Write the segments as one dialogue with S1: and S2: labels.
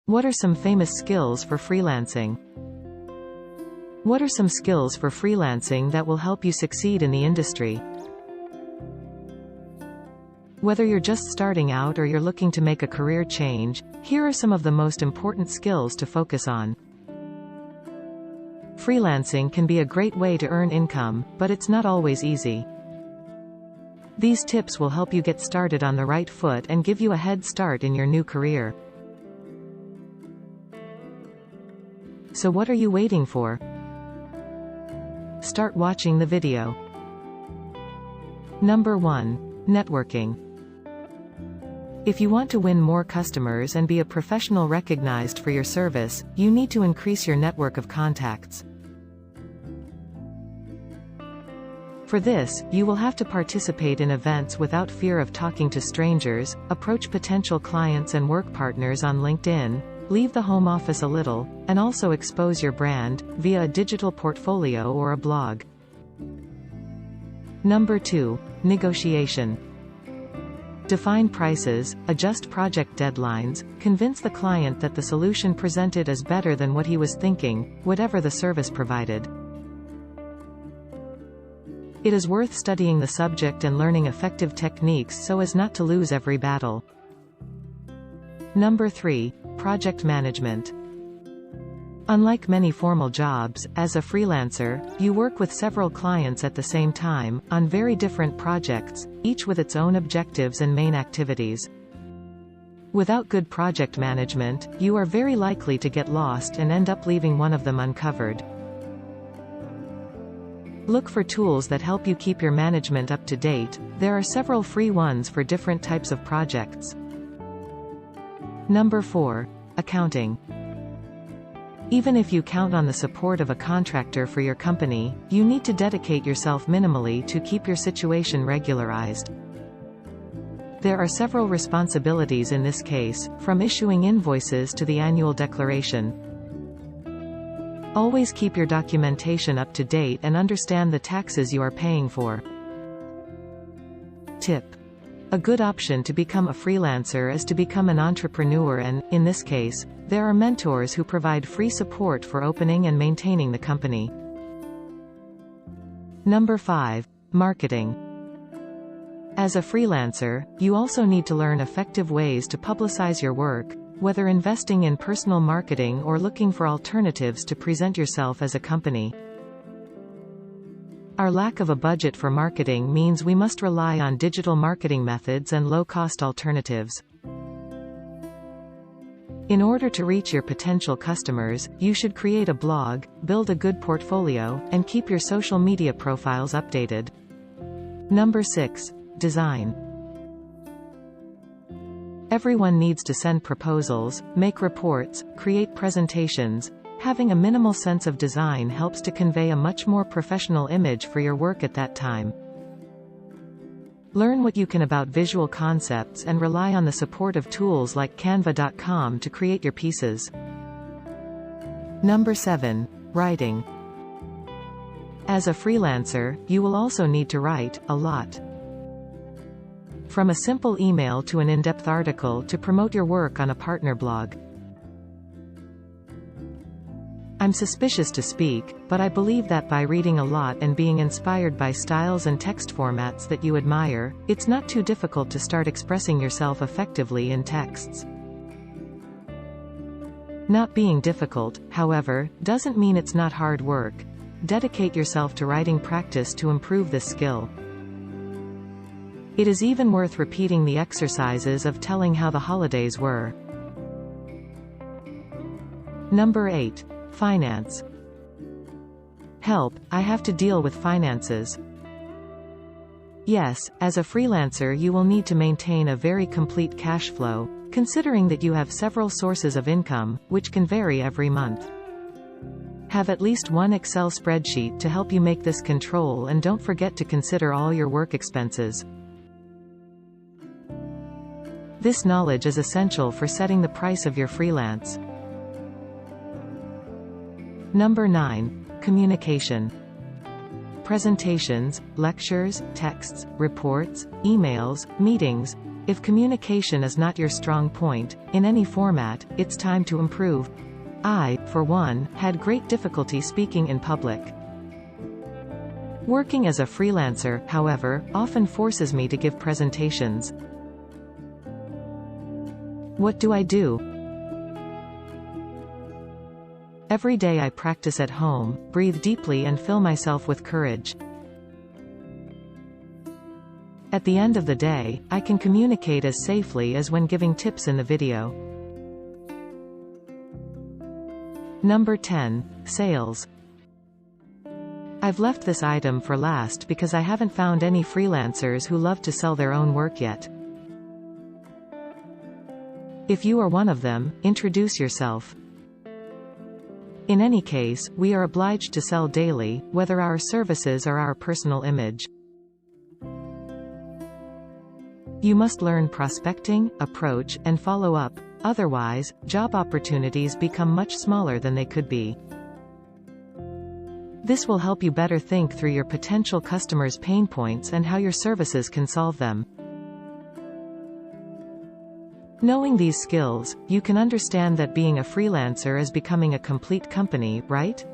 S1: What are some famous skills for freelancing? What are some skills for freelancing that will help you succeed in the industry? Whether you're just starting out or you're looking to make a career change, here are some of the most important skills to focus on. Freelancing can be a great way to earn income, but it's not always easy. These tips will help you get started on the right foot and give you a head start in your new career. So what are you waiting for? Start watching the video. Number 1. Networking. If you want to win more customers and be a professional recognized for your service, you need to increase your network of contacts. For this, you will have to participate in events without fear of talking to strangers, approach potential clients and work partners on LinkedIn, leave the home office a little, and also expose your brand, via a digital portfolio or a blog. Number 2. Negotiation. Define prices, adjust project deadlines, convince the client that the solution presented is better than what he was thinking, whatever the service provided. It is worth studying the subject and learning effective techniques so as not to lose every battle. Number 3. Project management. Unlike many formal jobs, as a freelancer, you work with several clients at the same time, on very different projects, each with its own objectives and main activities. Without good project management, you are very likely to get lost and end up leaving one of them uncovered. Look for tools that help you keep your management up to date. There are several free ones for different types of projects. Number 4. Accounting. Even if you count on the support of a contractor for your company, you need to dedicate yourself minimally to keep your situation regularized. There are several responsibilities in this case, from issuing invoices to the annual declaration. Always keep your documentation up to date and understand the taxes you are paying for. Tip. A good option to become a freelancer is to become an entrepreneur and, in this case, there are mentors who provide free support for opening and maintaining the company. Number 5. Marketing. As a freelancer, you also need to learn effective ways to publicize your work, whether investing in personal marketing or looking for alternatives to present yourself as a company. Our lack of a budget for marketing means we must rely on digital marketing methods and low-cost alternatives. In order to reach your potential customers, you should create a blog, build a good portfolio, and keep your social media profiles updated. Number 6. Design. Everyone needs to send proposals, make reports, create presentations. Having a minimal sense of design helps to convey a much more professional image for your work at that time. Learn what you can about visual concepts and rely on the support of tools like Canva.com to create your pieces. Number 7. Writing. As a freelancer, you will also need to write a lot. From a simple email to an in-depth article to promote your work on a partner blog. I'm suspicious to speak, but I believe that by reading a lot and being inspired by styles and text formats that you admire, it's not too difficult to start expressing yourself effectively in texts. Not being difficult, however, doesn't mean it's not hard work. Dedicate yourself to writing practice to improve this skill. It is even worth repeating the exercises of telling how the holidays were. Number 8. Finance. Help, I have to deal with finances. Yes, as a freelancer you will need to maintain a very complete cash flow, considering that you have several sources of income, which can vary every month. Have at least one Excel spreadsheet to help you make this control, and don't forget to consider all your work expenses. This knowledge is essential for setting the price of your freelance. Number 9. Communication. Presentations, lectures, texts, reports, emails, meetings, If communication is not your strong point, in any format, it's time to improve. I, for one, had great difficulty speaking in public. Working as a freelancer, however, often forces me to give presentations. What do I do? Every day I practice at home, breathe deeply and fill myself with courage. At the end of the day, I can communicate as safely as when giving tips in the video. Number 10. Sales. I've left this item for last because I haven't found any freelancers who love to sell their own work yet. If you are one of them, introduce yourself. In any case, we are obliged to sell daily, whether our services or our personal image. You must learn prospecting, approach, and follow up. Otherwise, job opportunities become much smaller than they could be. This will help you better think through your potential customers' pain points and how your services can solve them. Knowing these skills, you can understand that being a freelancer is becoming a complete company, right?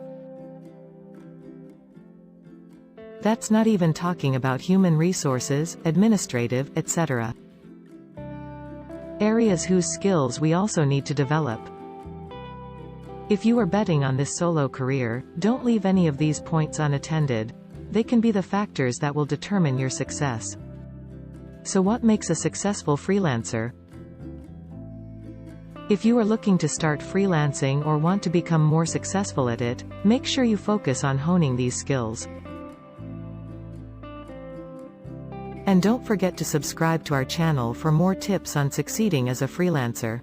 S1: That's not even talking about human resources, administrative, etc. Areas whose skills we also need to develop. If you are betting on this solo career, don't leave any of these points unattended. They can be the factors that will determine your success. So what makes a successful freelancer? If you are looking to start freelancing or want to become more successful at it, make sure you focus on honing these skills. And don't forget to subscribe to our channel for more tips on succeeding as a freelancer.